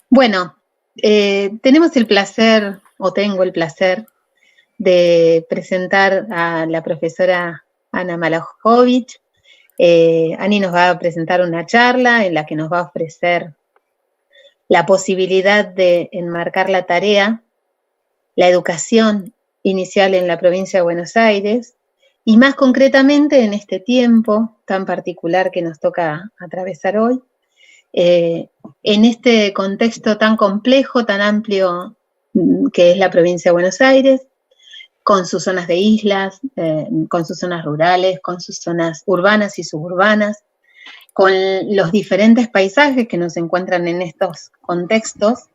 Bueno, tenemos el placer, o tengo el placer, de presentar a la profesora Ana Malajovic. Ani nos va a presentar una charla en la que nos va a ofrecer la posibilidad de enmarcar la tarea, la educación inicial en la provincia de Buenos Aires, y más concretamente en este tiempo tan particular que nos toca atravesar hoy, en este contexto tan complejo, tan amplio que es la provincia de Buenos Aires, con sus zonas de islas, con sus zonas rurales, con sus zonas urbanas y suburbanas, con los diferentes paisajes que nos encuentran en estos contextos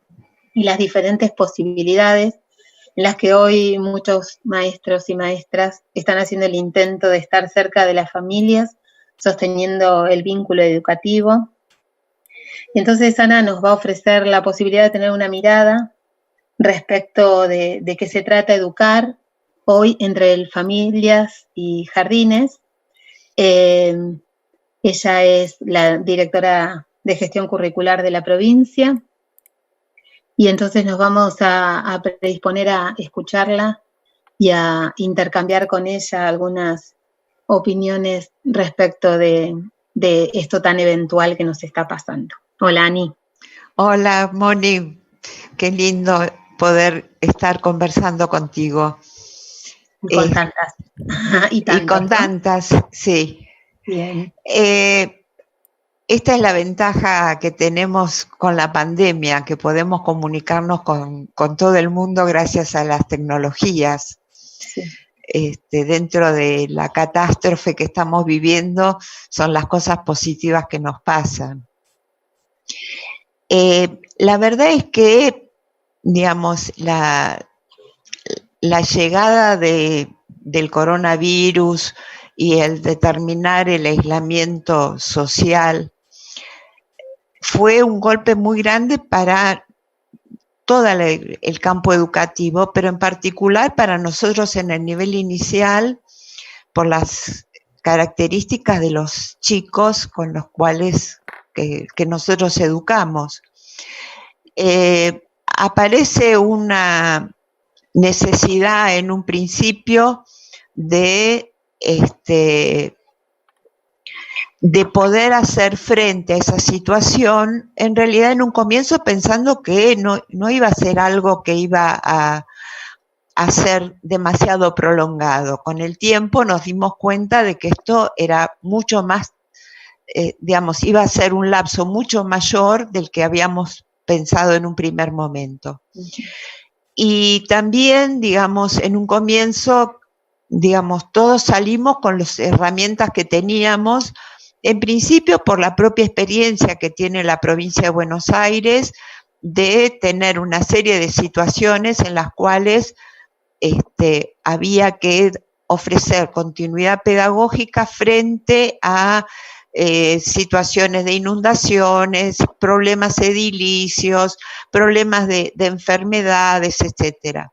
y las diferentes posibilidades en las que hoy muchos maestros y maestras están haciendo el intento de estar cerca de las familias, sosteniendo el vínculo educativo. Y entonces Ana nos va a ofrecer la posibilidad de tener una mirada respecto de qué se trata educar hoy entre familias y jardines. Ella es la directora de gestión curricular de la provincia y entonces nos vamos a predisponer a escucharla y a intercambiar con ella algunas opiniones respecto de esto tan eventual que nos está pasando. Hola, Ani. Hola, Moni. Qué lindo poder estar conversando contigo. Y con tantas. Y con tantas, ¿no? Sí. Bien. Esta es la ventaja que tenemos con la pandemia, que podemos comunicarnos con todo el mundo gracias a las tecnologías. Sí. Dentro de la catástrofe que estamos viviendo, son las cosas positivas que nos pasan. La verdad es que, digamos, la llegada del coronavirus y el determinar el aislamiento social fue un golpe muy grande para todo el campo educativo, pero en particular para nosotros en el nivel inicial, por las características de los chicos con los cuales que nosotros educamos. Aparece una necesidad en un principio de poder hacer frente a esa situación, en realidad en un comienzo pensando que no iba a ser algo que iba a ser demasiado prolongado. Con el tiempo nos dimos cuenta de que esto era mucho más, iba a ser un lapso mucho mayor del que habíamos pensado en un primer momento. Y también, en un comienzo, todos salimos con las herramientas que teníamos, en principio por la propia experiencia que tiene la provincia de Buenos Aires, de tener una serie de situaciones en las cuales había que ofrecer continuidad pedagógica frente a situaciones de inundaciones, problemas edilicios, problemas de enfermedades, etc.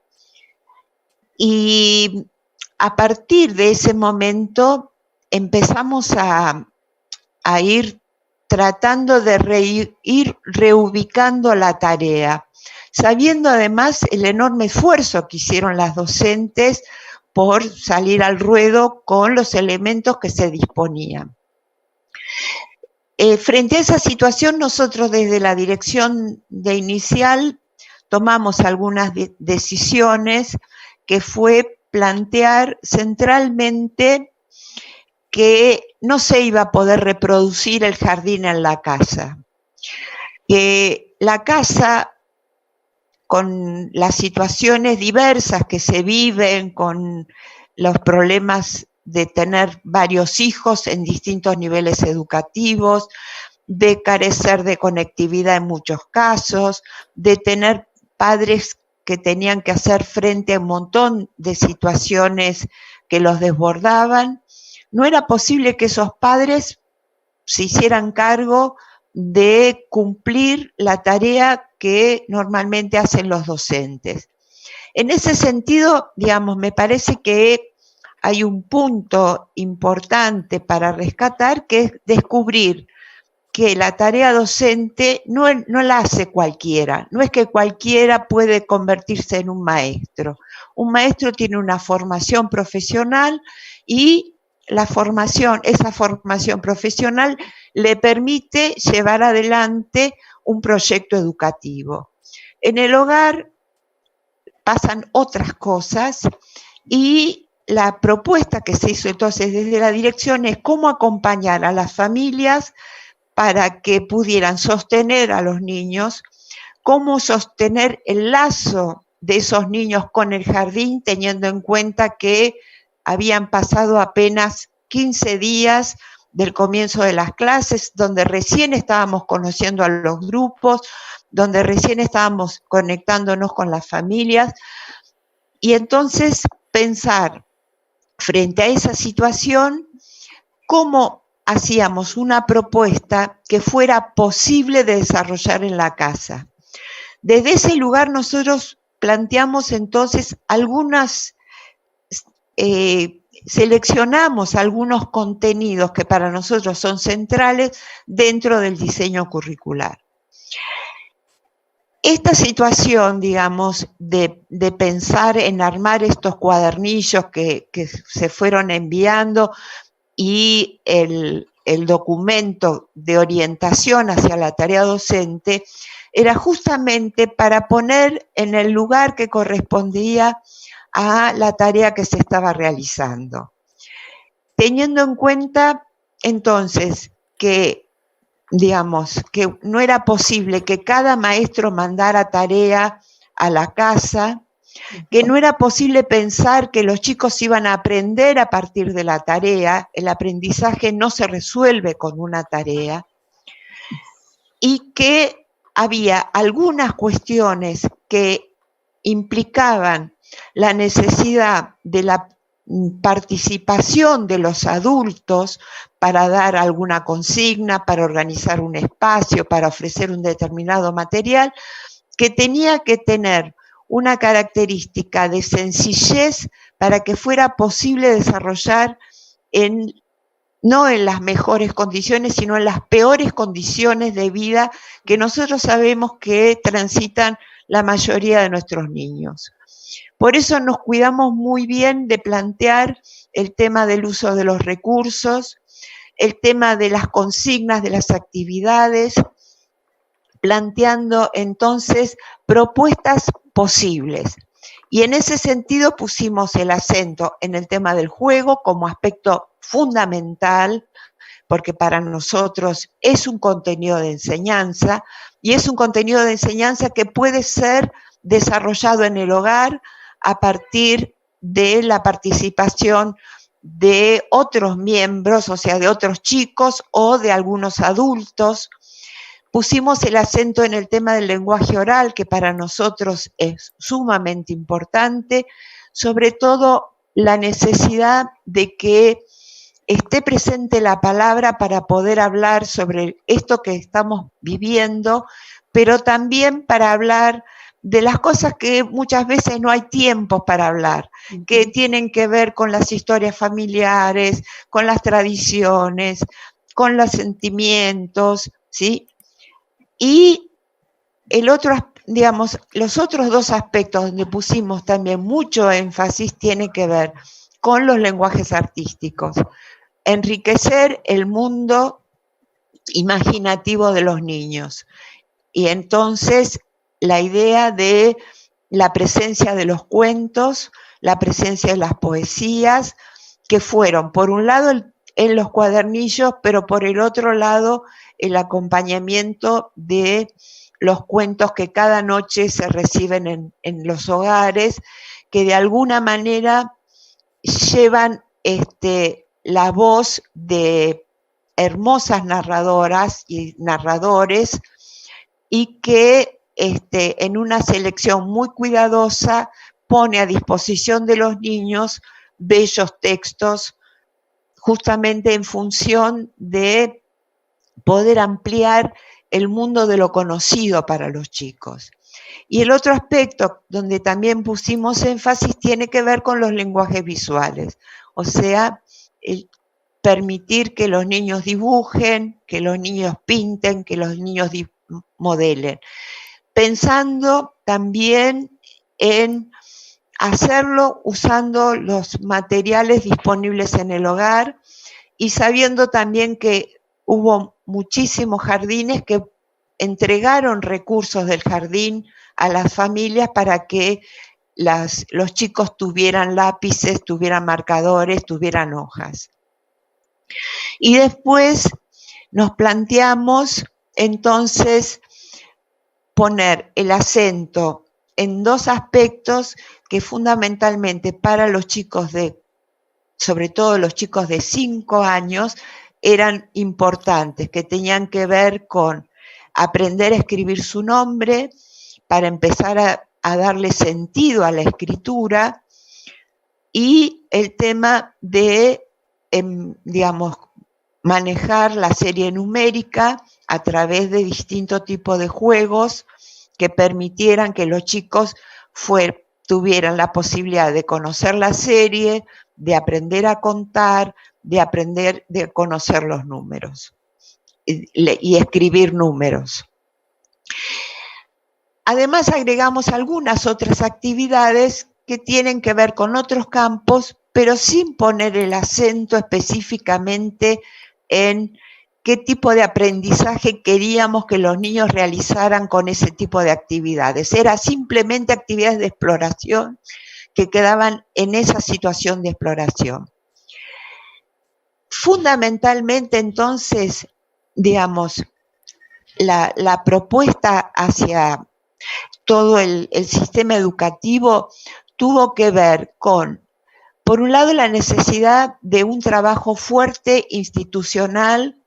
Y a partir de ese momento empezamos a ir tratando de ir reubicando la tarea, sabiendo además el enorme esfuerzo que hicieron las docentes por salir al ruedo con los elementos que se disponían. Frente a esa situación, nosotros desde la dirección de inicial tomamos algunas decisiones, que fue plantear centralmente que no se iba a poder reproducir el jardín en la casa, que la casa, con las situaciones diversas que se viven, con los problemas de tener varios hijos en distintos niveles educativos, de carecer de conectividad en muchos casos, de tener padres que tenían que hacer frente a un montón de situaciones que los desbordaban, no era posible que esos padres se hicieran cargo de cumplir la tarea que normalmente hacen los docentes. En ese sentido, me parece que hay un punto importante para rescatar, que es descubrir que la tarea docente no la hace cualquiera, no es que cualquiera puede convertirse en un maestro. Un maestro tiene una formación profesional y esa formación profesional le permite llevar adelante un proyecto educativo. En el hogar pasan otras cosas y la propuesta que se hizo entonces desde la dirección es cómo acompañar a las familias para que pudieran sostener a los niños, cómo sostener el lazo de esos niños con el jardín, teniendo en cuenta que habían pasado apenas 15 días del comienzo de las clases, donde recién estábamos conociendo a los grupos, donde recién estábamos conectándonos con las familias, y entonces pensar frente a esa situación cómo hacíamos una propuesta que fuera posible de desarrollar en la casa. Desde ese lugar nosotros planteamos entonces seleccionamos algunos contenidos que para nosotros son centrales dentro del diseño curricular. Esta situación, digamos, de pensar en armar estos cuadernillos que se fueron enviando y el documento de orientación hacia la tarea docente era justamente para poner en el lugar que correspondía a la tarea que se estaba realizando. Teniendo en cuenta entonces que, digamos, que no era posible que cada maestro mandara tarea a la casa, que no era posible pensar que los chicos iban a aprender a partir de la tarea, el aprendizaje no se resuelve con una tarea, y que había algunas cuestiones que implicaban la necesidad de la participación de los adultos para dar alguna consigna, para organizar un espacio, para ofrecer un determinado material, que tenía que tener una característica de sencillez para que fuera posible desarrollar no en las mejores condiciones, sino en las peores condiciones de vida que nosotros sabemos que transitan la mayoría de nuestros niños. Por eso nos cuidamos muy bien de plantear el tema del uso de los recursos, el tema de las consignas de las actividades, planteando entonces propuestas posibles. Y en ese sentido pusimos el acento en el tema del juego como aspecto fundamental, porque para nosotros es un contenido de enseñanza, y es un contenido de enseñanza que puede ser desarrollado en el hogar a partir de la participación de otros miembros, o sea, de otros chicos o de algunos adultos. Pusimos el acento en el tema del lenguaje oral, que para nosotros es sumamente importante, sobre todo la necesidad de que esté presente la palabra para poder hablar sobre esto que estamos viviendo, pero también para hablar de las cosas que muchas veces no hay tiempo para hablar, que tienen que ver con las historias familiares, con las tradiciones, con los sentimientos, ¿sí? Y los otros dos aspectos donde pusimos también mucho énfasis tiene que ver con los lenguajes artísticos. Enriquecer el mundo imaginativo de los niños. Y entonces la idea de la presencia de los cuentos, la presencia de las poesías, que fueron por un lado en los cuadernillos, pero por el otro lado el acompañamiento de los cuentos que cada noche se reciben en los hogares, que de alguna manera llevan la voz de hermosas narradoras y narradores, y que en una selección muy cuidadosa pone a disposición de los niños bellos textos, justamente en función de poder ampliar el mundo de lo conocido para los chicos. Y el otro aspecto donde también pusimos énfasis tiene que ver con los lenguajes visuales, o sea, permitir que los niños dibujen, que los niños pinten, que los niños modelen. Pensando también en hacerlo usando los materiales disponibles en el hogar y sabiendo también que hubo muchísimos jardines que entregaron recursos del jardín a las familias para que los chicos tuvieran lápices, tuvieran marcadores, tuvieran hojas. Y después nos planteamos entonces poner el acento en dos aspectos que fundamentalmente para los chicos sobre todo los chicos de 5 años, eran importantes, que tenían que ver con aprender a escribir su nombre, para empezar a darle sentido a la escritura, y el tema de, digamos, manejar la serie numérica a través de distintos tipos de juegos que permitieran que los chicos tuvieran la posibilidad de conocer la serie, de aprender a contar, de conocer los números y escribir números. Además, agregamos algunas otras actividades que tienen que ver con otros campos, pero sin poner el acento específicamente en qué tipo de aprendizaje queríamos que los niños realizaran con ese tipo de actividades. Era simplemente actividades de exploración que quedaban en esa situación de exploración. Fundamentalmente, entonces, digamos, la propuesta hacia todo el sistema educativo tuvo que ver con, por un lado, la necesidad de un trabajo fuerte institucional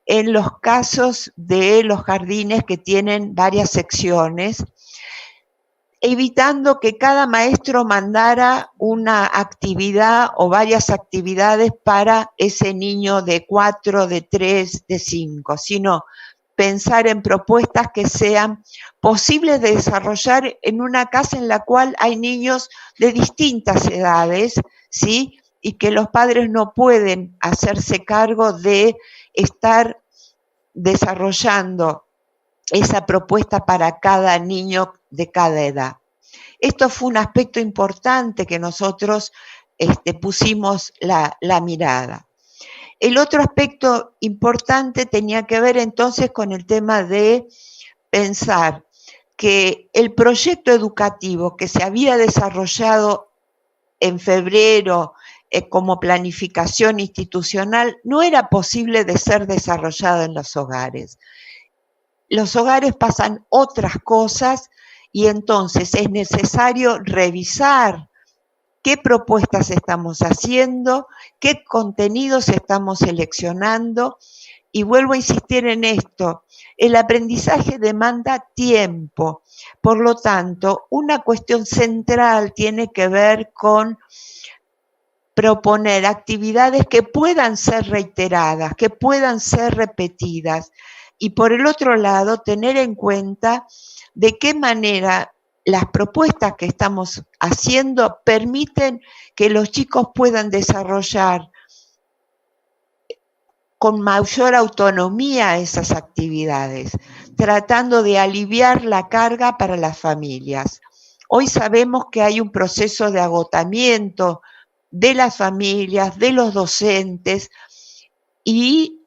en los casos de los jardines que tienen varias secciones, evitando que cada maestro mandara una actividad o varias actividades para ese niño de 4, de 3, de 5, sino pensar en propuestas que sean posibles de desarrollar en una casa en la cual hay niños de distintas edades, ¿sí? Y que los padres no pueden hacerse cargo de estar desarrollando esa propuesta para cada niño de cada edad. Esto fue un aspecto importante que nosotros pusimos la mirada. El otro aspecto importante tenía que ver entonces con el tema de pensar que el proyecto educativo que se había desarrollado en febrero como planificación institucional no era posible de ser desarrollado en los hogares. Los hogares pasan otras cosas y entonces es necesario revisar qué propuestas estamos haciendo, qué contenidos estamos seleccionando, y vuelvo a insistir en esto, el aprendizaje demanda tiempo, por lo tanto, una cuestión central tiene que ver con proponer actividades que puedan ser reiteradas, que puedan ser repetidas, y por el otro lado, tener en cuenta de qué manera las propuestas que estamos haciendo permiten que los chicos puedan desarrollar con mayor autonomía esas actividades, tratando de aliviar la carga para las familias. Hoy sabemos que hay un proceso de agotamiento de las familias, de los docentes, y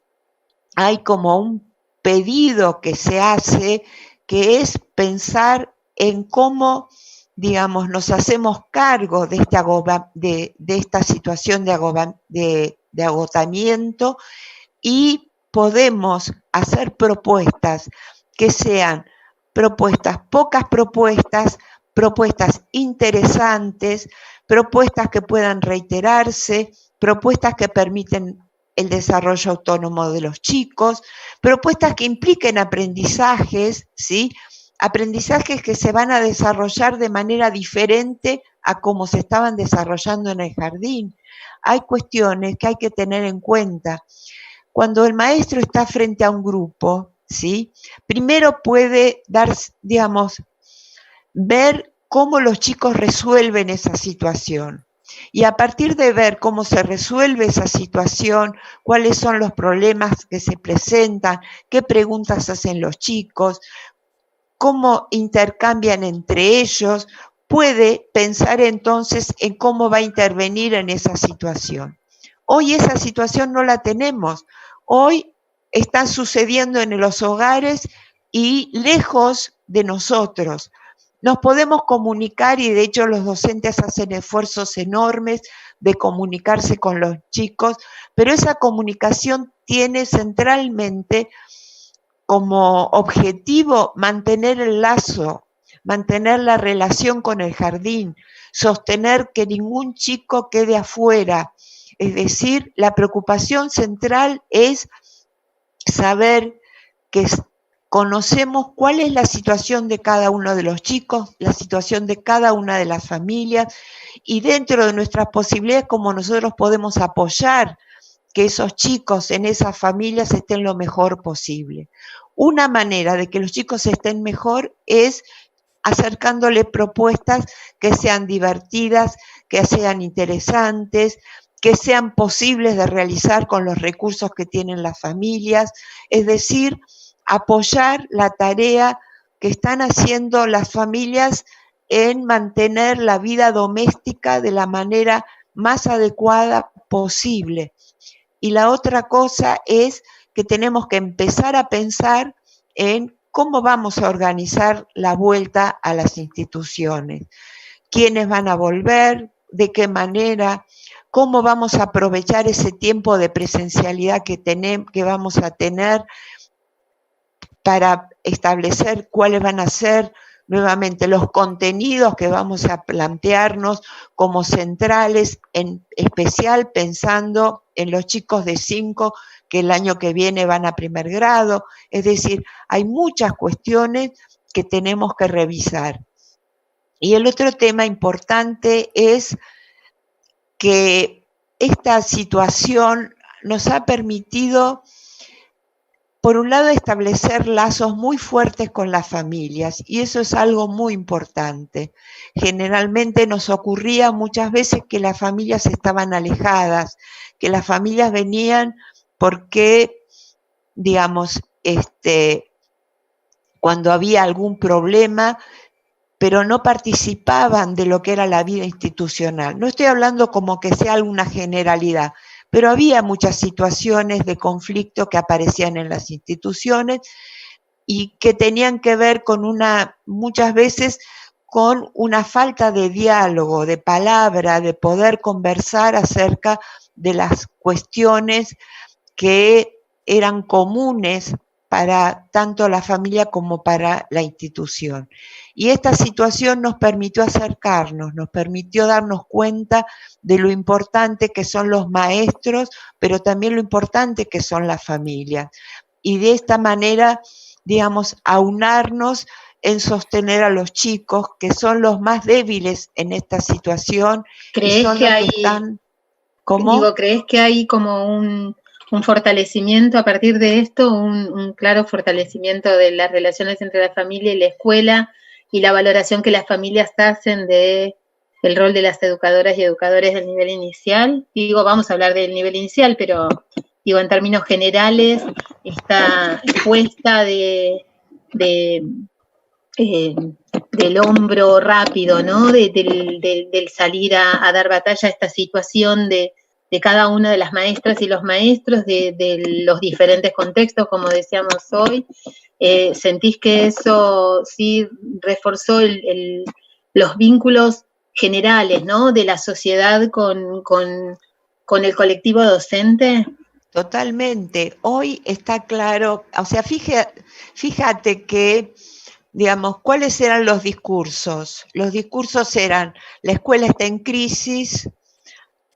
hay como un pedido que se hace, que es pensar en cómo, digamos, nos hacemos cargo de esta situación de agotamiento y podemos hacer propuestas que sean pocas propuestas, propuestas interesantes, propuestas que puedan reiterarse, propuestas que permiten el desarrollo autónomo de los chicos, propuestas que impliquen aprendizajes, ¿sí? Aprendizajes que se van a desarrollar de manera diferente a como se estaban desarrollando en el jardín. Hay cuestiones que hay que tener en cuenta. Cuando el maestro está frente a un grupo, ¿sí? Primero puede ver cómo los chicos resuelven esa situación. Y a partir de ver cómo se resuelve esa situación, cuáles son los problemas que se presentan, qué preguntas hacen los chicos, cómo intercambian entre ellos, puede pensar entonces en cómo va a intervenir en esa situación. Hoy esa situación no la tenemos. Hoy está sucediendo en los hogares y lejos de nosotros. Nos podemos comunicar y de hecho los docentes hacen esfuerzos enormes de comunicarse con los chicos, pero esa comunicación tiene centralmente como objetivo mantener el lazo, mantener la relación con el jardín, sostener que ningún chico quede afuera. Es decir, la preocupación central es saber que conocemos cuál es la situación de cada uno de los chicos, la situación de cada una de las familias, y dentro de nuestras posibilidades, cómo nosotros podemos apoyar que esos chicos en esas familias estén lo mejor posible. Una manera de que los chicos estén mejor es acercándole propuestas que sean divertidas, que sean interesantes, que sean posibles de realizar con los recursos que tienen las familias, es decir, apoyar la tarea que están haciendo las familias en mantener la vida doméstica de la manera más adecuada posible. Y la otra cosa es que tenemos que empezar a pensar en cómo vamos a organizar la vuelta a las instituciones, quiénes van a volver, de qué manera, cómo vamos a aprovechar ese tiempo de presencialidad que vamos a tener para establecer cuáles van a ser nuevamente los contenidos que vamos a plantearnos como centrales, en especial pensando en los chicos de 5 que el año que viene van a primer grado. Es decir, hay muchas cuestiones que tenemos que revisar. Y el otro tema importante es que esta situación nos ha permitido, por un lado, establecer lazos muy fuertes con las familias, y eso es algo muy importante. Generalmente nos ocurría muchas veces que las familias estaban alejadas, que las familias venían porque, digamos, cuando había algún problema, pero no participaban de lo que era la vida institucional. No estoy hablando como que sea alguna generalidad, pero había muchas situaciones de conflicto que aparecían en las instituciones y que tenían que ver con muchas veces con una falta de diálogo, de palabra, de poder conversar acerca de las cuestiones que eran comunes para tanto la familia como para la institución. Y esta situación nos permitió acercarnos, nos permitió darnos cuenta de lo importante que son los maestros, pero también lo importante que son las familias. Y de esta manera, digamos, aunarnos en sostener a los chicos, que son los más débiles en esta situación. ¿Crees son que los hay, que están, ¿cómo? Digo, ¿crees que hay como un fortalecimiento a partir de esto, un claro fortalecimiento de las relaciones entre la familia y la escuela y la valoración que las familias hacen de el rol de las educadoras y educadores del nivel inicial? Digo, vamos a hablar del nivel inicial, pero digo, en términos generales, esta puesta del hombro rápido, ¿no? Del salir a dar batalla a esta situación de cada una de las maestras y los maestros, de los diferentes contextos, como decíamos hoy. ¿Sentís que eso sí reforzó los vínculos generales, ¿no? De la sociedad con el colectivo docente? Totalmente. Hoy está claro, o sea, fíjate que, digamos, ¿cuáles eran los discursos? Los discursos eran, la escuela está en crisis,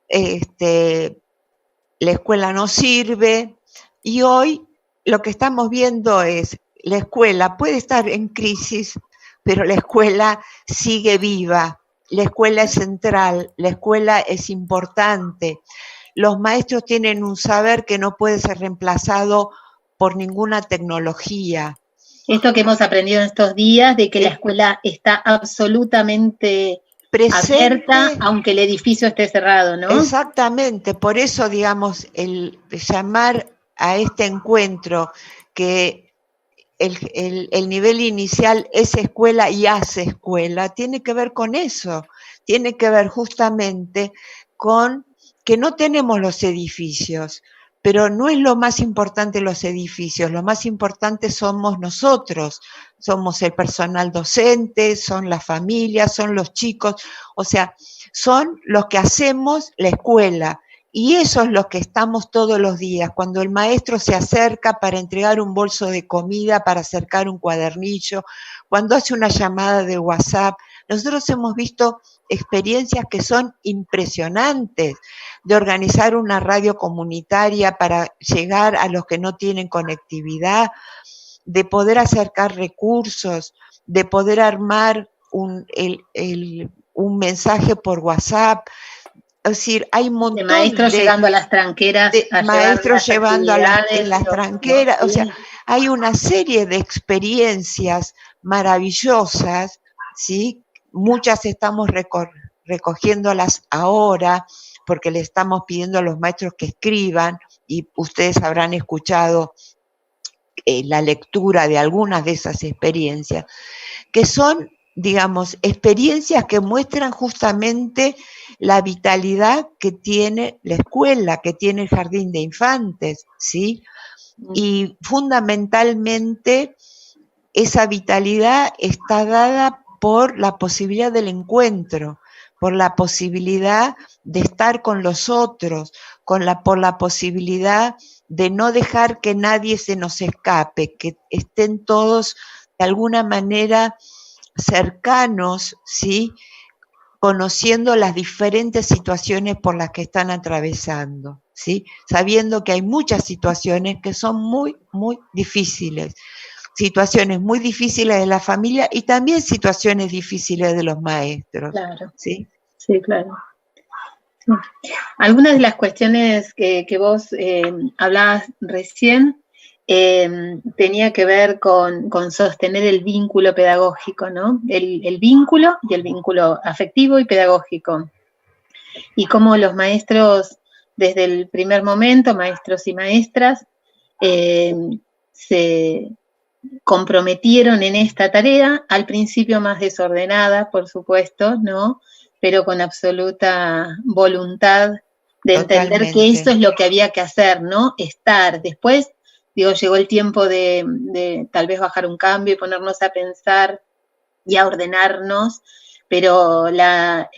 la escuela no sirve, y hoy lo que estamos viendo es, la escuela puede estar en crisis, pero la escuela sigue viva, la escuela es central, la escuela es importante. Los maestros tienen un saber que no puede ser reemplazado por ninguna tecnología. Esto que hemos aprendido en estos días, de que la escuela está absolutamente abierta, aunque el edificio esté cerrado, ¿no? Exactamente, por eso, digamos, el llamar a este encuentro que el nivel inicial es escuela y hace escuela, tiene que ver con eso, tiene que ver justamente con que no tenemos los edificios, pero no es lo más importante los edificios, lo más importante somos nosotros, somos el personal docente, son las familias, son los chicos, o sea, son los que hacemos la escuela. Y eso es lo que estamos todos los días, cuando el maestro se acerca para entregar un bolso de comida, para acercar un cuadernillo, cuando hace una llamada de WhatsApp. Nosotros hemos visto experiencias que son impresionantes, de organizar una radio comunitaria para llegar a los que no tienen conectividad, de poder acercar recursos, de poder armar un mensaje por WhatsApp. Es decir, hay un montón de maestros llegando a las tranqueras, a maestros llevando a las tranqueras, ¿no? O sea, hay una serie de experiencias maravillosas, ¿sí? Muchas estamos recogiéndolas ahora, porque le estamos pidiendo a los maestros que escriban, y ustedes habrán escuchado la lectura de algunas de esas experiencias, que son, digamos, experiencias que muestran justamente la vitalidad que tiene la escuela, que tiene el jardín de infantes, ¿sí? Y fundamentalmente esa vitalidad está dada por la posibilidad del encuentro, por la posibilidad de estar con los otros, por la posibilidad de no dejar que nadie se nos escape, que estén todos de alguna manera cercanos, ¿sí? Conociendo las diferentes situaciones por las que están atravesando, ¿sí? Sabiendo que hay muchas situaciones que son muy, muy difíciles. Situaciones muy difíciles de la familia y también situaciones difíciles de los maestros. Claro. ¿Sí? Sí, claro. Sí. Algunas de las cuestiones que vos hablabas recién tenía que ver con sostener el vínculo pedagógico, ¿no? El vínculo y el vínculo afectivo y pedagógico. Y cómo los maestros, desde el primer momento, maestros y maestras, se comprometieron en esta tarea, al principio más desordenada, por supuesto, ¿no? Pero con absoluta voluntad de entender que eso es lo que había que hacer, ¿no? Estar. Después, digo, llegó el tiempo de tal vez bajar un cambio y ponernos a pensar y a ordenarnos, pero la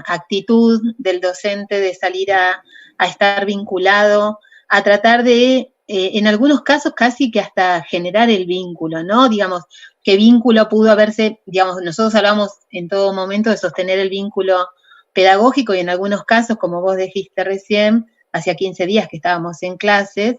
actitud del docente de salir a estar vinculado, a tratar de, en algunos casos casi que hasta generar el vínculo, ¿no? Digamos, qué vínculo pudo haberse, digamos, nosotros hablamos en todo momento de sostener el vínculo pedagógico y en algunos casos, como vos dijiste recién, hacía 15 días que estábamos en clases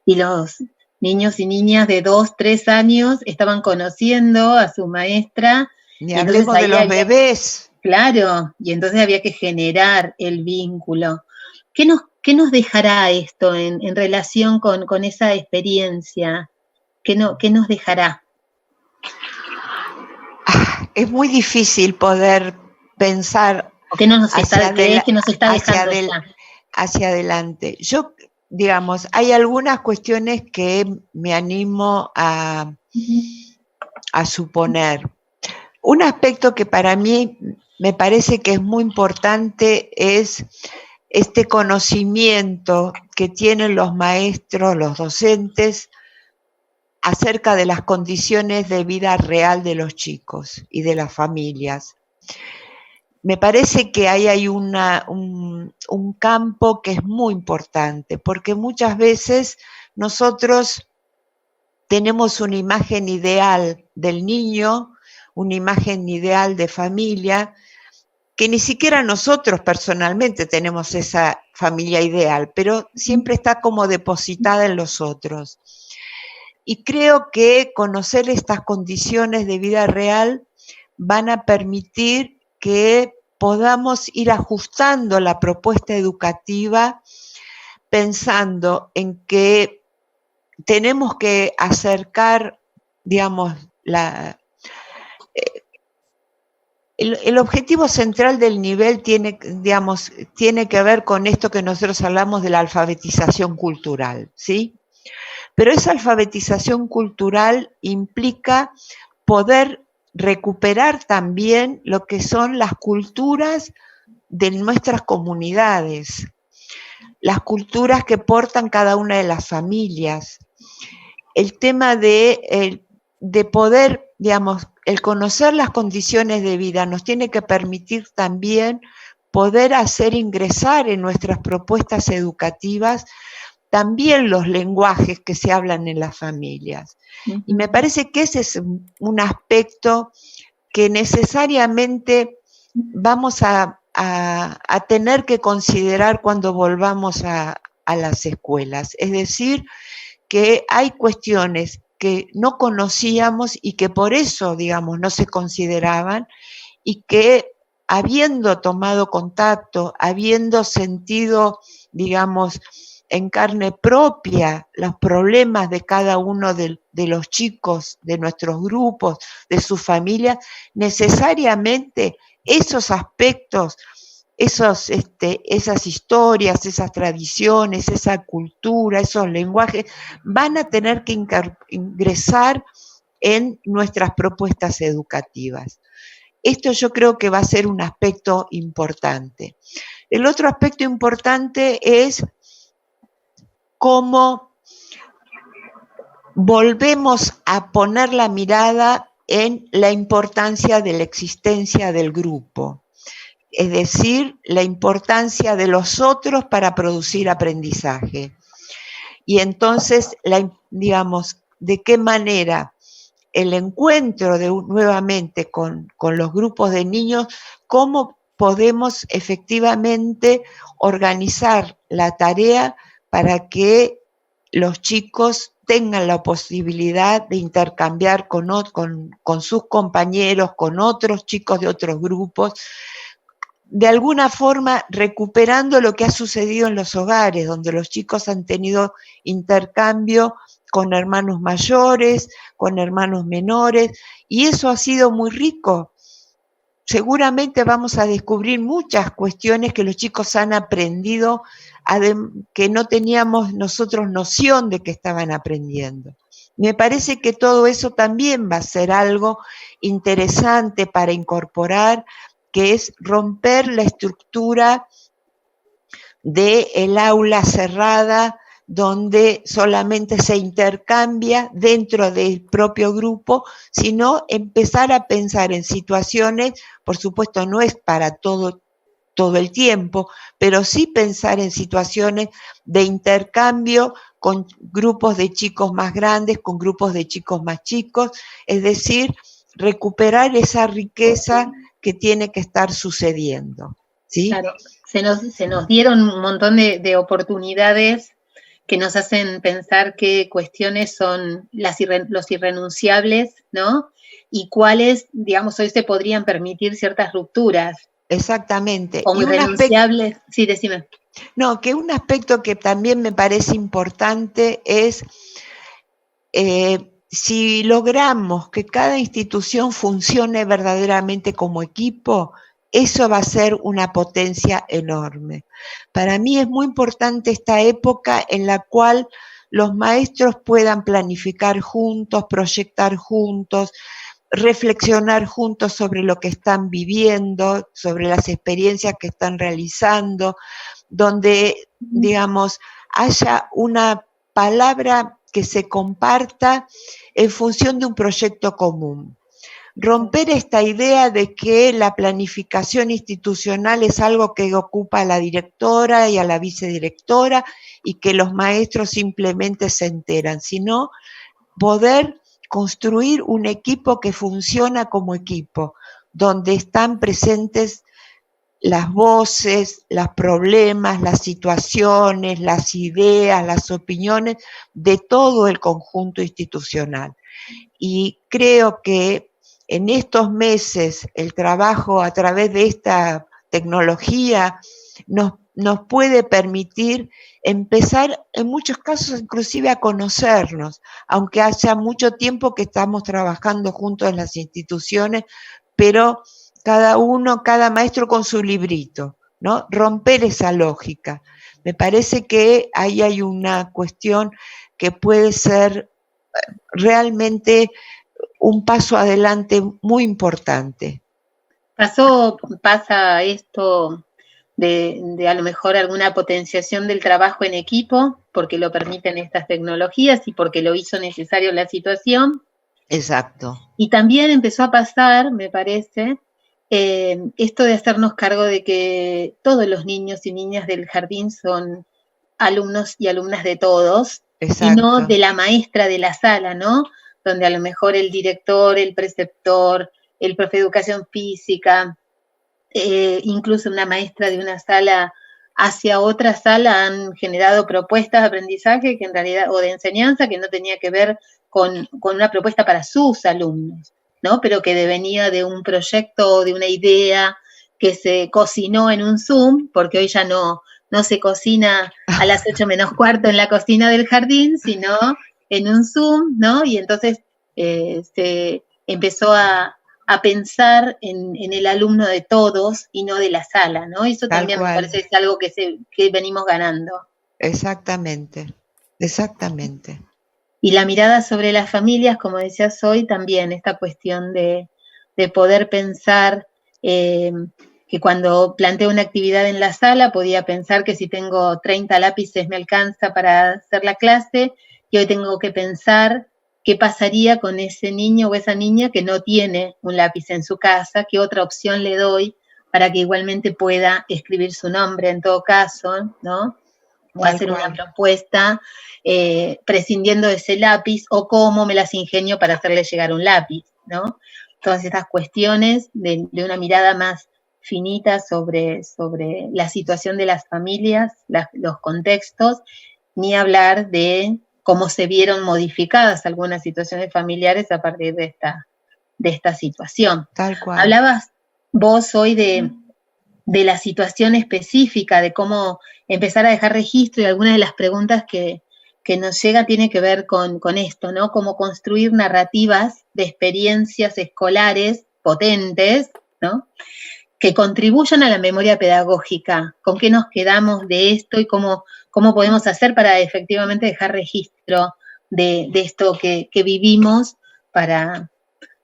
y los niños y niñas de 2, 3 años estaban conociendo a su maestra. Ni hablemos de los bebés. Claro, y entonces había que generar el vínculo. ¿Qué nos dejará esto en relación con esa experiencia? ¿Qué nos dejará? Es muy difícil poder pensar ¿Qué nos está dejando hacia adelante. Yo, digamos, hay algunas cuestiones que me animo a suponer. Un aspecto que para mí me parece que es muy importante es este conocimiento que tienen los maestros, los docentes, acerca de las condiciones de vida real de los chicos y de las familias. Me parece que ahí hay un campo que es muy importante, porque muchas veces nosotros tenemos una imagen ideal del niño, una imagen ideal de familia, que ni siquiera nosotros personalmente tenemos esa familia ideal, pero siempre está como depositada en los otros. Y creo que conocer estas condiciones de vida real van a permitir que podamos ir ajustando la propuesta educativa pensando en que tenemos que acercar, digamos, El objetivo central del nivel tiene, digamos, tiene que ver con esto que nosotros hablamos de la alfabetización cultural, ¿sí? Pero esa alfabetización cultural implica poder recuperar también lo que son las culturas de nuestras comunidades, las culturas que portan cada una de las familias. El tema de poder, digamos, el conocer las condiciones de vida nos tiene que permitir también poder hacer ingresar en nuestras propuestas educativas también los lenguajes que se hablan en las familias. Y me parece que ese es un aspecto que necesariamente vamos a tener que considerar cuando volvamos a las escuelas. Es decir, que hay cuestiones que no conocíamos y que por eso, digamos, no se consideraban, y que habiendo tomado contacto, habiendo sentido, digamos, en carne propia los problemas de cada uno de los chicos, de nuestros grupos, de sus familias, necesariamente esos aspectos, esas historias, esas tradiciones, esa cultura, esos lenguajes, van a tener que ingresar en nuestras propuestas educativas. Esto yo creo que va a ser un aspecto importante. El otro aspecto importante es cómo volvemos a poner la mirada en la importancia de la existencia del grupo, es decir, la importancia de los otros para producir aprendizaje. Y entonces, digamos, de qué manera el encuentro nuevamente con los grupos de niños, cómo podemos efectivamente organizar la tarea para que los chicos tengan la posibilidad de intercambiar con sus compañeros, con otros chicos de otros grupos, de alguna forma recuperando lo que ha sucedido en los hogares, donde los chicos han tenido intercambio con hermanos mayores, con hermanos menores, y eso ha sido muy rico. Seguramente vamos a descubrir muchas cuestiones que los chicos han aprendido, que no teníamos nosotros noción de que estaban aprendiendo. Me parece que todo eso también va a ser algo interesante para incorporar, que es romper la estructura del aula cerrada, donde solamente se intercambia dentro del propio grupo, sino empezar a pensar en situaciones, por supuesto no es para todo el tiempo, pero sí pensar en situaciones de intercambio con grupos de chicos más grandes, con grupos de chicos más chicos, es decir, recuperar esa riqueza que tiene que estar sucediendo, ¿sí? Claro, se nos dieron un montón de oportunidades que nos hacen pensar qué cuestiones son los irrenunciables, ¿no? Y cuáles, digamos, hoy se podrían permitir ciertas rupturas. Exactamente. Como irrenunciables. Sí, decime. No, que un aspecto que también me parece importante es si logramos que cada institución funcione verdaderamente como equipo, eso va a ser una potencia enorme. Para mí es muy importante esta época en la cual los maestros puedan planificar juntos, proyectar juntos, reflexionar juntos sobre lo que están viviendo, sobre las experiencias que están realizando, donde, digamos, haya una palabra que se comparta en función de un proyecto común. Romper esta idea de que la planificación institucional es algo que ocupa a la directora y a la vicedirectora y que los maestros simplemente se enteran, sino poder construir un equipo que funciona como equipo, donde están presentes las voces, los problemas, las situaciones, las ideas, las opiniones de todo el conjunto institucional. Y creo que en estos meses el trabajo a través de esta tecnología nos puede permitir empezar en muchos casos inclusive a conocernos, aunque hace mucho tiempo que estamos trabajando juntos en las instituciones, pero cada maestro con su librito, ¿no? Romper esa lógica. Me parece que ahí hay una cuestión que puede ser realmente un paso adelante muy importante. Pasa esto de a lo mejor alguna potenciación del trabajo en equipo, porque lo permiten estas tecnologías y porque lo hizo necesario la situación. Exacto. Y también empezó a pasar, me parece, esto de hacernos cargo de que todos los niños y niñas del jardín son alumnos y alumnas de todos, Exacto. Y no de la maestra de la sala, ¿no? Donde a lo mejor el director, el preceptor, el profe de educación física, incluso una maestra de una sala hacia otra sala han generado propuestas de aprendizaje que en realidad, o de enseñanza, que no tenía que ver con una propuesta para sus alumnos, ¿no? Pero que devenía de un proyecto o de una idea que se cocinó en un Zoom, porque hoy ya no se cocina a las 8 menos cuarto en la cocina del jardín, sino en un Zoom, ¿no? Y entonces se empezó a pensar en el alumno de todos y no de la sala, ¿no? Eso Tal también cual. me parece que es algo que venimos ganando. Exactamente, exactamente. Y la mirada sobre las familias, como decías hoy, también esta cuestión de poder pensar que cuando planteo una actividad en la sala podía pensar que si tengo 30 lápices me alcanza para hacer la clase, y hoy tengo que pensar qué pasaría con ese niño o esa niña que no tiene un lápiz en su casa, qué otra opción le doy para que igualmente pueda escribir su nombre en todo caso, ¿no? O hacer una propuesta prescindiendo de ese lápiz, o cómo me las ingenio para hacerle llegar un lápiz, ¿no? Todas estas cuestiones de una mirada más finita sobre la situación de las familias, los contextos, ni hablar de cómo se vieron modificadas algunas situaciones familiares a partir de esta situación. Tal cual. Hablabas vos hoy de la situación específica, de cómo empezar a dejar registro, y algunas de las preguntas que nos llega tiene que ver con esto, ¿no? Cómo construir narrativas de experiencias escolares potentes, ¿no? Que contribuyan a la memoria pedagógica. ¿Con qué nos quedamos de esto y cómo podemos hacer para efectivamente dejar registro de esto que vivimos para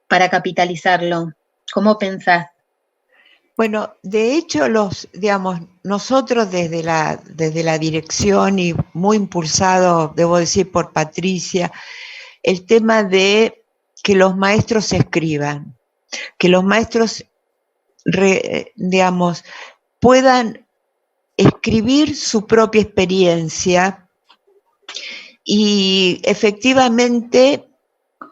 capitalizarlo? ¿Cómo pensás? Bueno, de hecho, nosotros desde la dirección, y muy impulsado, debo decir, por Patricia, el tema de que los maestros escriban, que los maestros, puedan escribir su propia experiencia, y efectivamente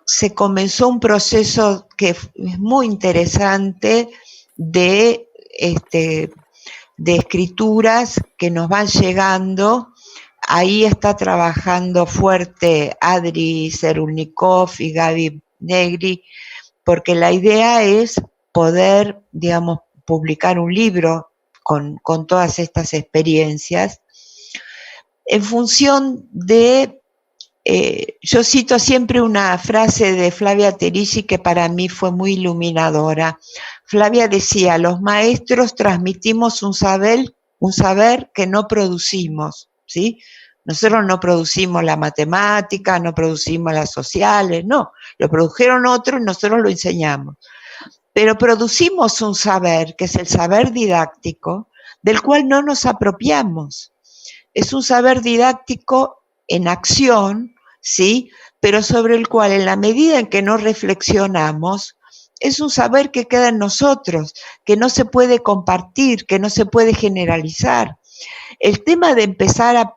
se comenzó un proceso que es muy interesante de escrituras que nos van llegando. Ahí está trabajando fuerte Adri Serulnikov y Gaby Negri, porque la idea es poder, publicar un libro con todas estas experiencias, en función de, yo cito siempre una frase de Flavia Terigi que para mí fue muy iluminadora. Flavia decía: los maestros transmitimos un saber que no producimos, ¿sí? Nosotros no producimos la matemática, no producimos las sociales, no, lo produjeron otros y nosotros lo enseñamos. Pero producimos un saber, que es el saber didáctico, del cual no nos apropiamos. Es un saber didáctico en acción, ¿sí? Pero sobre el cual, en la medida en que no reflexionamos, es un saber que queda en nosotros, que no se puede compartir, que no se puede generalizar. El tema de empezar a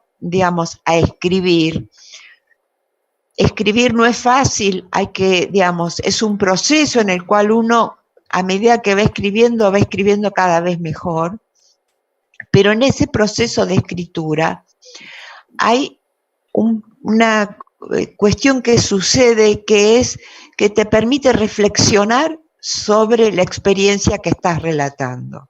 escribir no es fácil, es un proceso en el cual uno, a medida que va escribiendo cada vez mejor, pero en ese proceso de escritura hay una cuestión que sucede, que es que te permite reflexionar sobre la experiencia que estás relatando.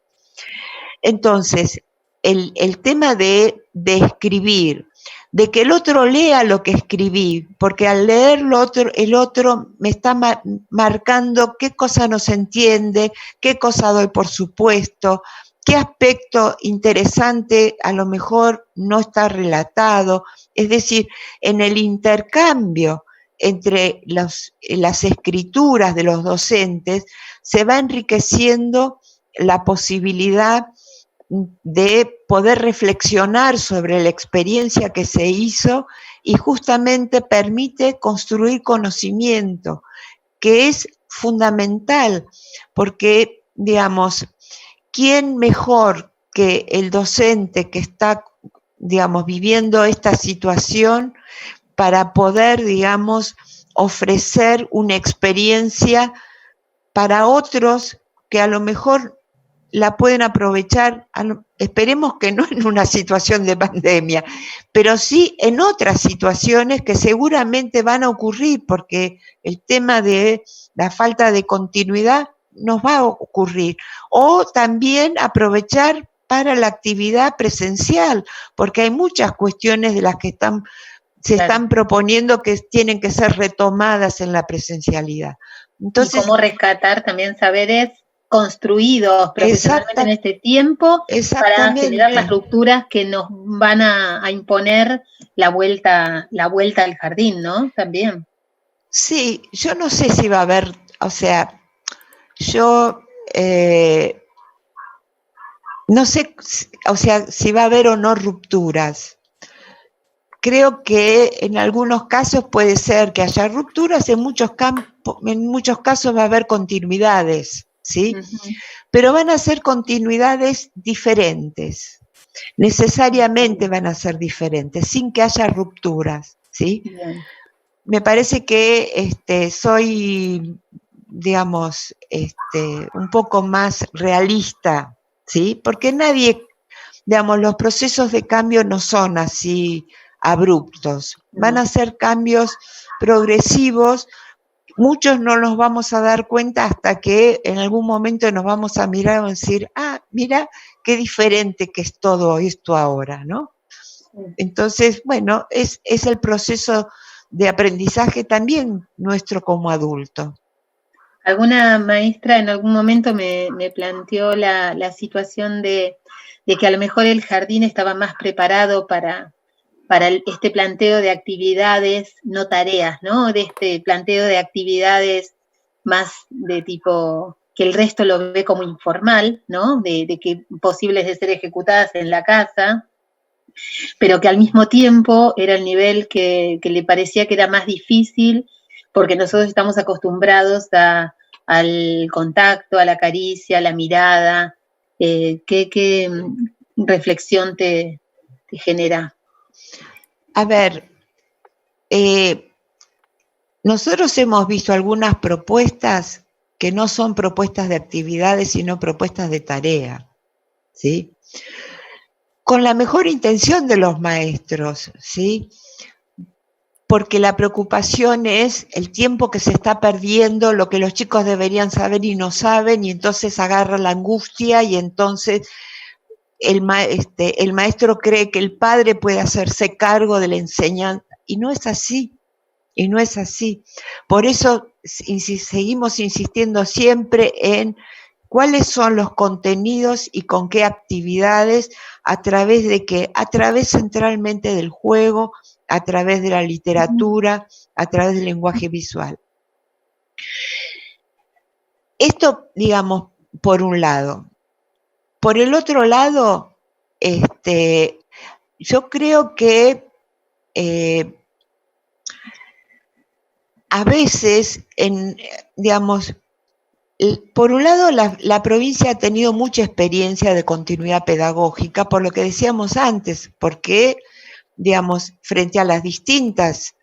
Entonces, el tema de escribir de que el otro lea lo que escribí, porque al leerlo el otro me está marcando qué cosa no se entiende, qué cosa doy por supuesto, qué aspecto interesante a lo mejor no está relatado. Es decir, en el intercambio entre las escrituras de los docentes se va enriqueciendo la posibilidad de poder reflexionar sobre la experiencia que se hizo y justamente permite construir conocimiento, que es fundamental, porque, digamos, ¿quién mejor que el docente que está, digamos, viviendo esta situación para poder, digamos, ofrecer una experiencia para otros que a lo mejor la pueden aprovechar, esperemos que no en una situación de pandemia, pero sí en otras situaciones que seguramente van a ocurrir, porque el tema de la falta de continuidad nos va a ocurrir. O también aprovechar para la actividad presencial, porque hay muchas cuestiones de las que se están proponiendo que tienen que ser retomadas en la presencialidad. Entonces, y cómo rescatar también saberes construidos profesionalmente en este tiempo para generar las rupturas que nos van a imponer la vuelta al jardín, ¿no? También. Sí, yo no sé si va a haber, o sea, yo no sé, o sea, si va a haber o no rupturas. Creo que en algunos casos puede ser que haya rupturas, en muchos casos va a haber continuidades, ¿sí? Pero van a ser continuidades diferentes, necesariamente van a ser diferentes, sin que haya rupturas, ¿sí? Bien. Me parece que soy, digamos, un poco más realista, ¿sí? Porque nadie, digamos, los procesos de cambio no son así abruptos, van a ser cambios progresivos. Muchos no nos vamos a dar cuenta hasta que en algún momento nos vamos a mirar y decir, mira qué diferente que es todo esto ahora, ¿no? Entonces, bueno, es el proceso de aprendizaje también nuestro como adulto. Alguna maestra en algún momento me planteó la situación de que a lo mejor el jardín estaba más preparado para este planteo de actividades, no tareas, ¿no? De este planteo de actividades más de tipo que el resto lo ve como informal, ¿no? De que posibles de ser ejecutadas en la casa, pero que al mismo tiempo era el nivel que le parecía que era más difícil, porque nosotros estamos acostumbrados al contacto, a la caricia, a la mirada. ¿Qué reflexión te genera? A ver, nosotros hemos visto algunas propuestas que no son propuestas de actividades, sino propuestas de tarea, ¿sí? Con la mejor intención de los maestros, ¿sí? Porque la preocupación es el tiempo que se está perdiendo, lo que los chicos deberían saber y no saben, y entonces agarra la angustia y entonces el maestro cree que el padre puede hacerse cargo de la enseñanza, y no es así, y no es así. Por eso seguimos insistiendo siempre en cuáles son los contenidos y con qué actividades, a través de qué, a través centralmente del juego, a través de la literatura, a través del lenguaje visual. Esto, digamos, por un lado. Por el otro lado, yo creo que a veces, digamos, por un lado la provincia ha tenido mucha experiencia de continuidad pedagógica, por lo que decíamos antes, porque, digamos, frente a las distintas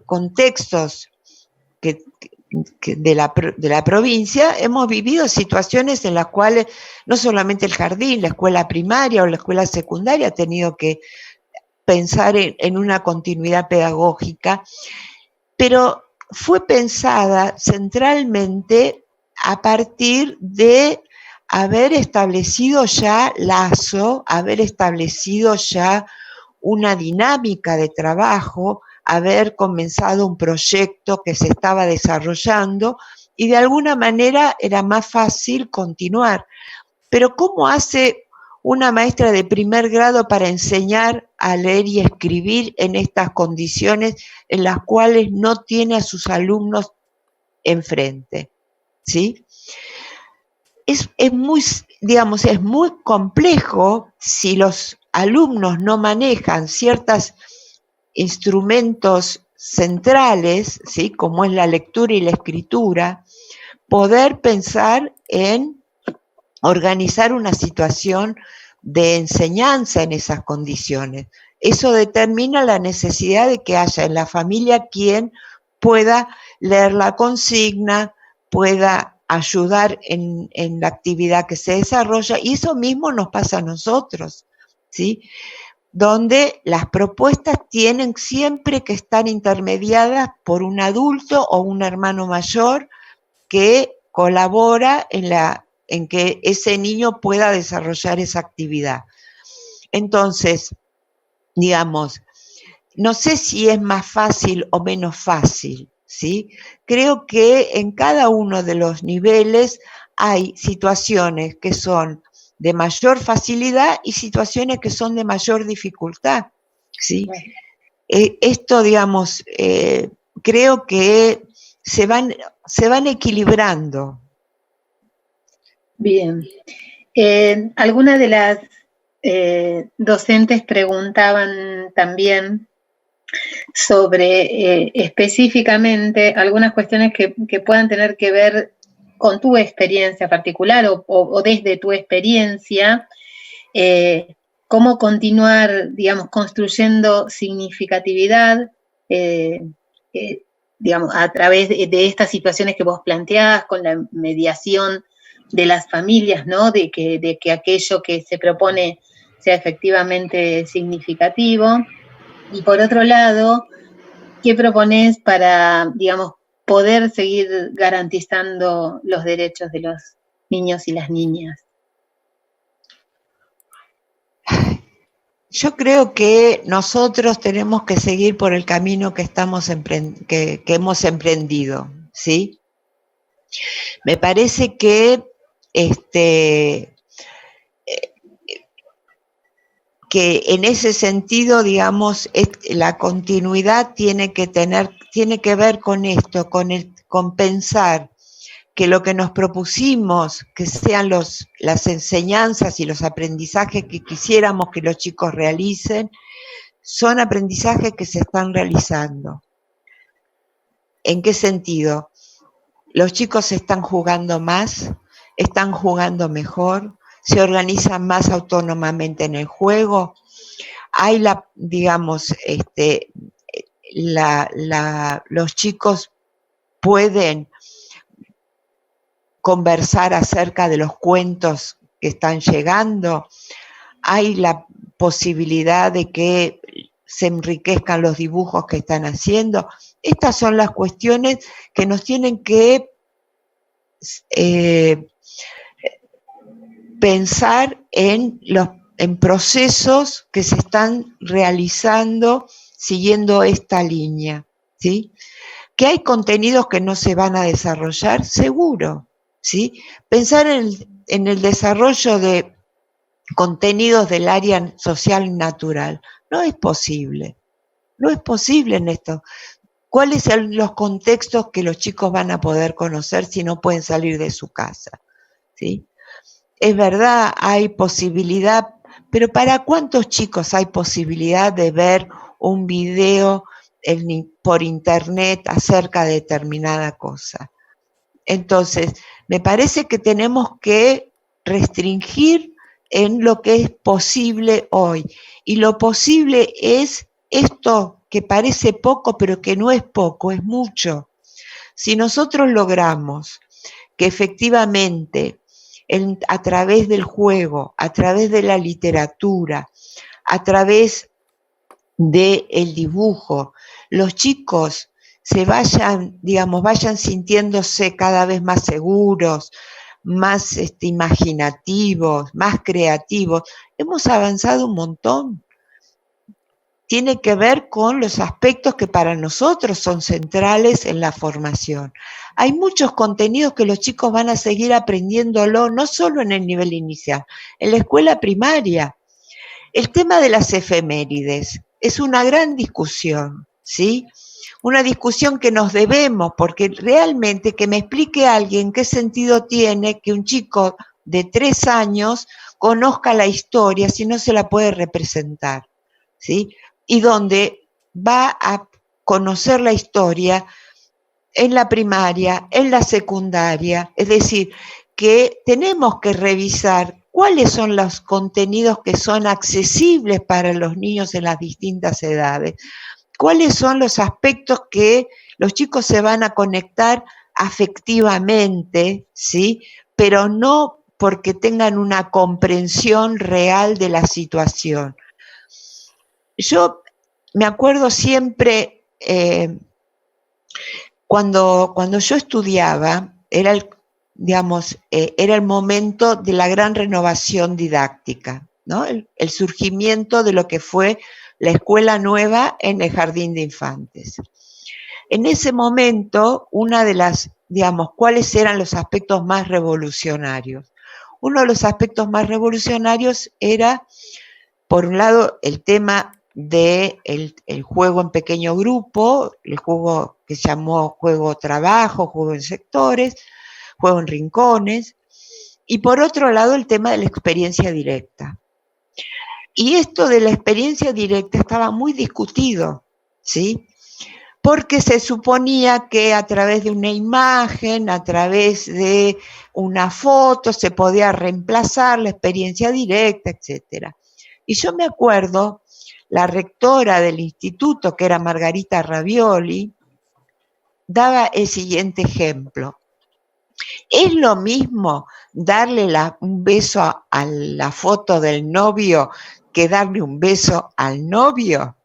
contextos de la provincia, hemos vivido situaciones en las cuales no solamente el jardín, la escuela primaria o la escuela secundaria ha tenido que pensar en una continuidad pedagógica, pero fue pensada centralmente a partir de haber establecido ya lazo, haber establecido ya una dinámica de trabajo, haber comenzado un proyecto que se estaba desarrollando y de alguna manera era más fácil continuar. Pero ¿cómo hace una maestra de primer grado para enseñar a leer y escribir en estas condiciones en las cuales no tiene a sus alumnos enfrente? ¿Sí? Es muy, digamos, es muy complejo si los alumnos no manejan ciertos instrumentos centrales, ¿sí?, como es la lectura y la escritura, poder pensar en organizar una situación de enseñanza en esas condiciones. Eso determina la necesidad de que haya en la familia quien pueda leer la consigna, pueda ayudar en la actividad que se desarrolla, y eso mismo nos pasa a nosotros, ¿sí?, donde las propuestas tienen siempre que estar intermediadas por un adulto o un hermano mayor que colabora en que ese niño pueda desarrollar esa actividad. Entonces, digamos, no sé si es más fácil o menos fácil, ¿sí? Creo que en cada uno de los niveles hay situaciones que son de mayor facilidad y situaciones que son de mayor dificultad, ¿sí? Bueno. Esto, digamos, creo que se van equilibrando. Bien. Algunas de las docentes preguntaban también sobre específicamente algunas cuestiones que puedan tener que ver con tu experiencia particular o desde tu experiencia, cómo continuar, digamos, construyendo significatividad, digamos, a través de estas situaciones que vos planteás, con la mediación de las familias, ¿no? De que aquello que se propone sea efectivamente significativo. Y por otro lado, ¿qué proponés para, digamos, poder seguir garantizando los derechos de los niños y las niñas? Yo creo que nosotros tenemos que seguir por el camino que hemos emprendido, ¿sí? Me parece que que en ese sentido, digamos, la continuidad tiene que ver con esto, con pensar que lo que nos propusimos, que sean las enseñanzas y los aprendizajes que quisiéramos que los chicos realicen, son aprendizajes que se están realizando. ¿En qué sentido? Los chicos están jugando más, están jugando mejor, se organizan más autónomamente en el juego, hay los chicos pueden conversar acerca de los cuentos que están llegando, hay la posibilidad de que se enriquezcan los dibujos que están haciendo. Estas son las cuestiones que nos tienen que pensar en procesos que se están realizando siguiendo esta línea, ¿sí? ¿Que hay contenidos que no se van a desarrollar? Seguro, ¿sí? Pensar en el desarrollo de contenidos del área social y natural no es posible en esto. ¿Cuáles son los contextos que los chicos van a poder conocer si no pueden salir de su casa? ¿Sí? Es verdad, hay posibilidad, pero ¿para cuántos chicos hay posibilidad de ver un video por internet acerca de determinada cosa? Entonces, me parece que tenemos que restringir en lo que es posible hoy. Y lo posible es esto que parece poco, pero que no es poco, es mucho. Si nosotros logramos que efectivamente a través del juego, a través de la literatura, a través del dibujo, los chicos se vayan sintiéndose cada vez más seguros, más imaginativos, más creativos, hemos avanzado un montón. tiene que ver con los aspectos que para nosotros son centrales en la formación. Hay muchos contenidos que los chicos van a seguir aprendiéndolo, no solo en el nivel inicial, en la escuela primaria. El tema de las efemérides es una gran discusión, ¿sí? Una discusión que nos debemos, porque realmente que me explique alguien qué sentido tiene que un chico de 3 años conozca la historia si no se la puede representar, ¿sí? Y donde va a conocer la historia en la primaria, en la secundaria, es decir, que tenemos que revisar cuáles son los contenidos que son accesibles para los niños en las distintas edades, cuáles son los aspectos que los chicos se van a conectar afectivamente, ¿sí? Pero no porque tengan una comprensión real de la situación. Yo me acuerdo siempre, cuando yo estudiaba, era el momento de la gran renovación didáctica, ¿no? El surgimiento de lo que fue la escuela nueva en el jardín de infantes. En ese momento, una de las, ¿cuáles eran los aspectos más revolucionarios? Uno de los aspectos más revolucionarios era, por un lado, el tema del juego en pequeño grupo, el juego que se llamó juego trabajo, juego en sectores, juego en rincones, y por otro lado el tema de la experiencia directa. Y esto de la experiencia directa estaba muy discutido, ¿sí? Porque se suponía que a través de una imagen, a través de una foto, se podía reemplazar la experiencia directa, etc. Y yo me acuerdo, la rectora del instituto, que era Margarita Ravioli, daba el siguiente ejemplo. ¿Es lo mismo darle un beso a la foto del novio que darle un beso al novio?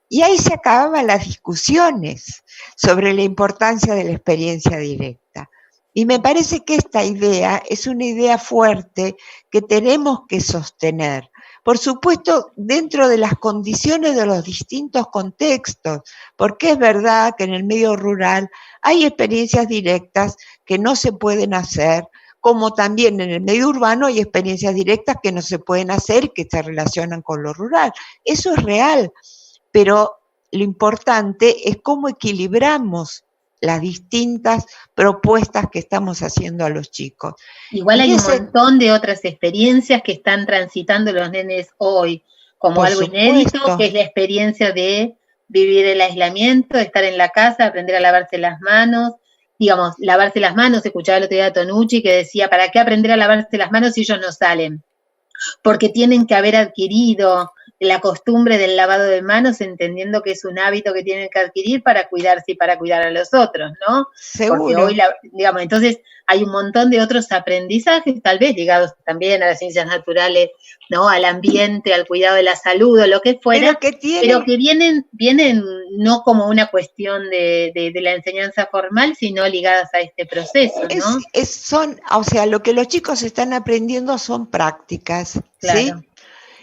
Y ahí se acababan las discusiones sobre la importancia de la experiencia directa. Y me parece que esta idea es una idea fuerte que tenemos que sostener. Por supuesto, dentro de las condiciones de los distintos contextos, porque es verdad que en el medio rural hay experiencias directas que no se pueden hacer, como también en el medio urbano hay experiencias directas que no se pueden hacer y que se relacionan con lo rural. Eso es real, pero lo importante es cómo equilibramos las distintas propuestas que estamos haciendo a los chicos. Igual hay un montón de otras experiencias que están transitando los nenes hoy, como algo inédito, que es la experiencia de vivir el aislamiento, de estar en la casa, aprender a lavarse las manos. Digamos, lavarse las manos, escuchaba el otro día a Tonucci que decía, ¿para qué aprender a lavarse las manos si ellos no salen? Porque tienen que haber adquirido la costumbre del lavado de manos, entendiendo que es un hábito que tienen que adquirir para cuidarse y para cuidar a los otros, ¿no? Seguro. Porque hoy, entonces hay un montón de otros aprendizajes, tal vez ligados también a las ciencias naturales, ¿no? Al ambiente, al cuidado de la salud, o lo que fuera, pero que vienen no como una cuestión de la enseñanza formal, sino ligadas a este proceso, ¿no? O sea, lo que los chicos están aprendiendo son prácticas, claro. ¿sí?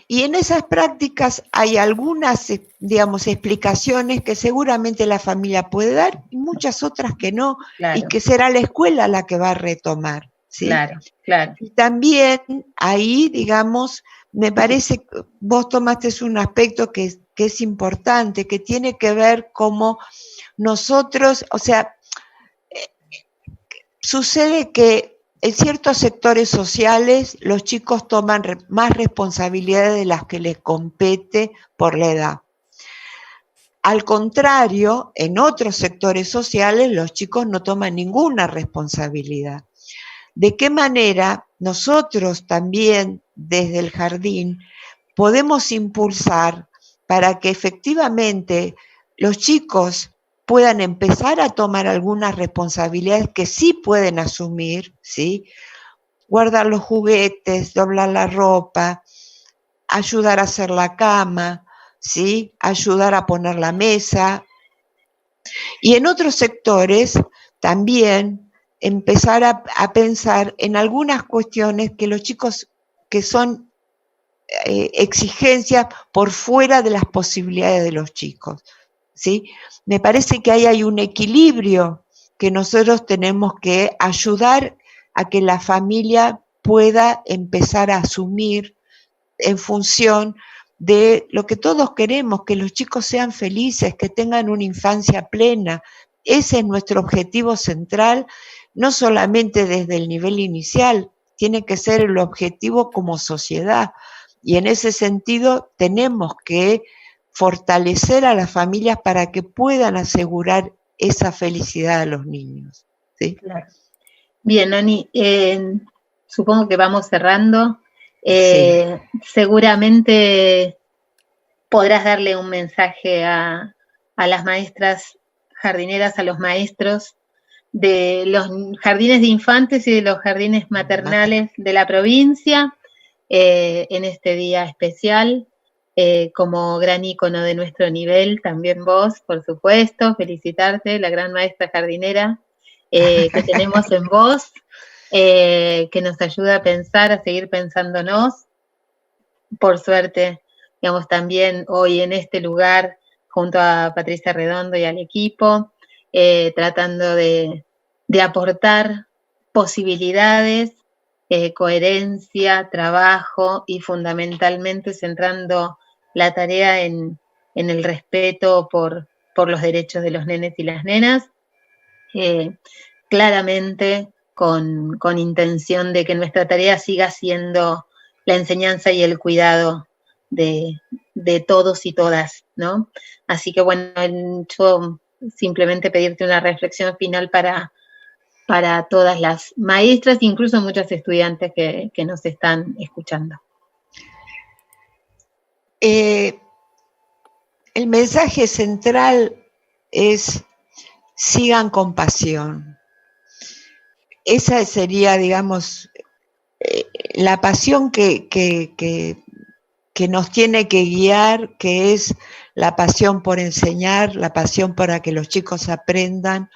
Y en esas prácticas hay algunas, explicaciones que seguramente la familia puede dar y muchas otras que no, claro. Y que será la escuela la que va a retomar, ¿sí? Claro, claro. Y también ahí, me parece que vos tomaste un aspecto que es importante, que tiene que ver cómo nosotros, o sea, sucede que en ciertos sectores sociales los chicos toman más responsabilidades de las que les compete por la edad. Al contrario, en otros sectores sociales los chicos no toman ninguna responsabilidad. ¿De qué manera nosotros también desde el jardín podemos impulsar para que efectivamente los chicos puedan empezar a tomar algunas responsabilidades que sí pueden asumir, ¿sí? Guardar los juguetes, doblar la ropa, ayudar a hacer la cama, ¿sí? Ayudar a poner la mesa. Y en otros sectores también empezar a pensar en algunas cuestiones que los chicos que son exigencias por fuera de las posibilidades de los chicos, ¿sí? Me parece que ahí hay un equilibrio que nosotros tenemos que ayudar a que la familia pueda empezar a asumir en función de lo que todos queremos, que los chicos sean felices, que tengan una infancia plena. Ese es nuestro objetivo central, no solamente desde el nivel inicial, tiene que ser el objetivo como sociedad. Y en ese sentido tenemos que fortalecer a las familias para que puedan asegurar esa felicidad a los niños, ¿sí? Claro. Bien, Ani, supongo que vamos cerrando. Sí. Seguramente podrás darle un mensaje a las maestras jardineras, a los maestros de los jardines de infantes y de los jardines maternales de la provincia en este día especial, como gran ícono de nuestro nivel, también vos, por supuesto, felicitarte, la gran maestra jardinera que tenemos en vos, que nos ayuda a pensar, a seguir pensándonos. Por suerte, digamos, también hoy en este lugar, junto a Patricia Redondo y al equipo, tratando de aportar posibilidades, coherencia, trabajo y fundamentalmente centrando la tarea en el respeto por los derechos de los nenes y las nenas, claramente con intención de que nuestra tarea siga siendo la enseñanza y el cuidado de todos y todas, ¿no? Así que bueno, yo simplemente pedirte una reflexión final para todas las maestras, incluso muchos estudiantes que nos están escuchando. El mensaje central es: sigan con pasión. Esa sería, digamos, la pasión que nos tiene que guiar, que es la pasión por enseñar, la pasión para que los chicos aprendan,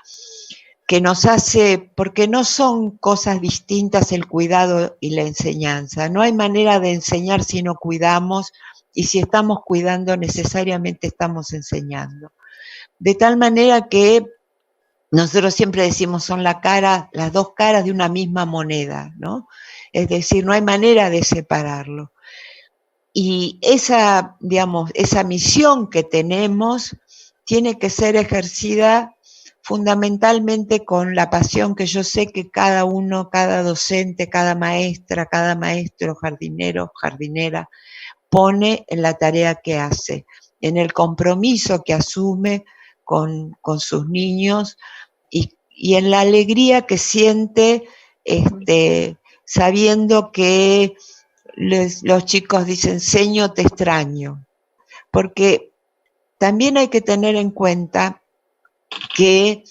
que nos hace, porque no son cosas distintas el cuidado y la enseñanza. No hay manera de enseñar si no cuidamos, y si estamos cuidando necesariamente estamos enseñando. De tal manera que nosotros siempre decimos son las dos caras de una misma moneda, ¿no? Es decir, no hay manera de separarlo. Y esa, digamos, esa misión que tenemos tiene que ser ejercida fundamentalmente con la pasión que yo sé que cada uno, cada docente, cada maestra, cada maestro, jardinero, jardinera, pone en la tarea que hace, en el compromiso que asume con sus niños y en la alegría que siente sabiendo que los chicos dicen, Señor, te extraño. Porque también hay que tener en cuenta que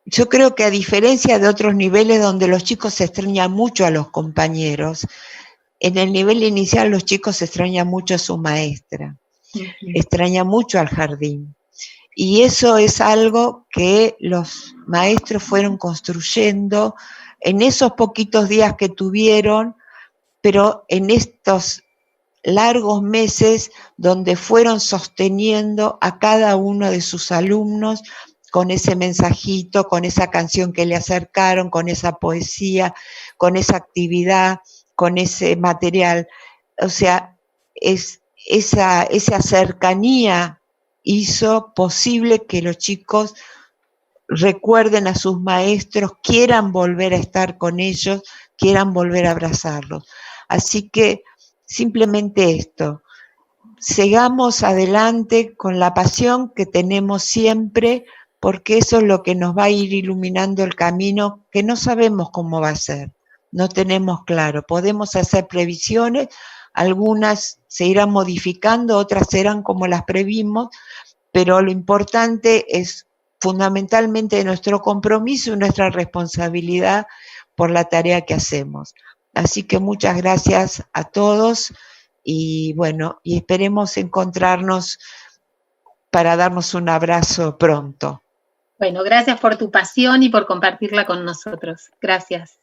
yo creo que a diferencia de otros niveles donde los chicos se extrañan mucho a los compañeros, en el nivel inicial los chicos extrañan mucho a su maestra, extrañan mucho al jardín. Y eso es algo que los maestros fueron construyendo en esos poquitos días que tuvieron, pero en estos largos meses donde fueron sosteniendo a cada uno de sus alumnos con ese mensajito, con esa canción que le acercaron, con esa poesía, con esa actividad, con ese material. O sea, esa cercanía hizo posible que los chicos recuerden a sus maestros, quieran volver a estar con ellos, quieran volver a abrazarlos. Así que simplemente esto, sigamos adelante con la pasión que tenemos siempre, porque eso es lo que nos va a ir iluminando el camino, que no sabemos cómo va a ser, no tenemos claro, podemos hacer previsiones, algunas se irán modificando, otras serán como las previmos, pero lo importante es fundamentalmente nuestro compromiso y nuestra responsabilidad por la tarea que hacemos. Así que muchas gracias a todos y bueno, y esperemos encontrarnos para darnos un abrazo pronto. Bueno, gracias por tu pasión y por compartirla con nosotros. Gracias.